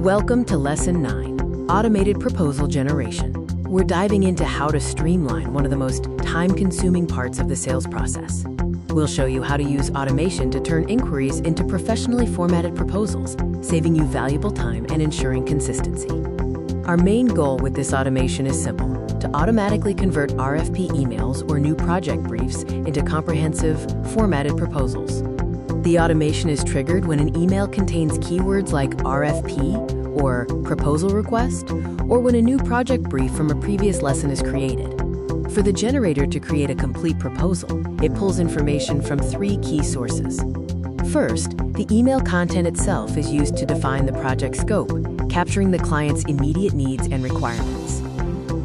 Welcome to Lesson 9, Automated Proposal Generation. We're diving into how to streamline one of the most time-consuming parts of the sales process. We'll show you how to use automation to turn inquiries into professionally formatted proposals, saving you valuable time and ensuring consistency. Our main goal with this automation is simple: to automatically convert RFP emails or new project briefs into comprehensive, formatted proposals. The automation is triggered when an email contains keywords like RFP or proposal request, or when a new project brief from a previous lesson is created. For the generator to create a complete proposal, it pulls information from 3 key sources. First, the email content itself is used to define the project scope, capturing the client's immediate needs and requirements.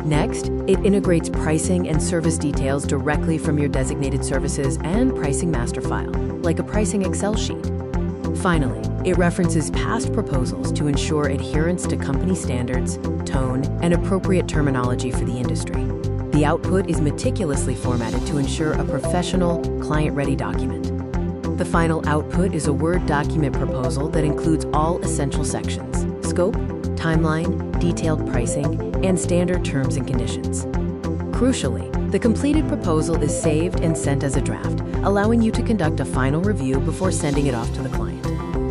Next, it integrates pricing and service details directly from your designated services and pricing master file, like a pricing Excel sheet. Finally, it references past proposals to ensure adherence to company standards, tone, and appropriate terminology for the industry. The output is meticulously formatted to ensure a professional, client-ready document. The final output is a Word document proposal that includes all essential sections: scope, timeline, detailed pricing, and standard terms and conditions. Crucially, the completed proposal is saved and sent as a draft, allowing you to conduct a final review before sending it off to the client.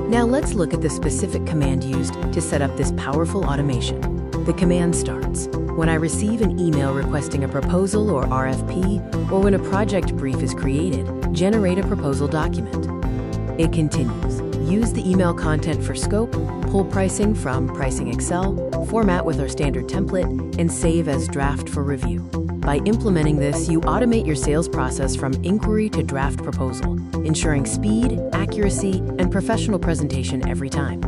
Now let's look at the specific command used to set up this powerful automation. The command starts when I receive an email requesting a proposal or RFP, or when a project brief is created, generate a proposal document. It continues: use the email content for scope, pull pricing from Pricing Excel, format with our standard template, and save as draft for review. By implementing this, you automate your sales process from inquiry to draft proposal, ensuring speed, accuracy, and professional presentation every time.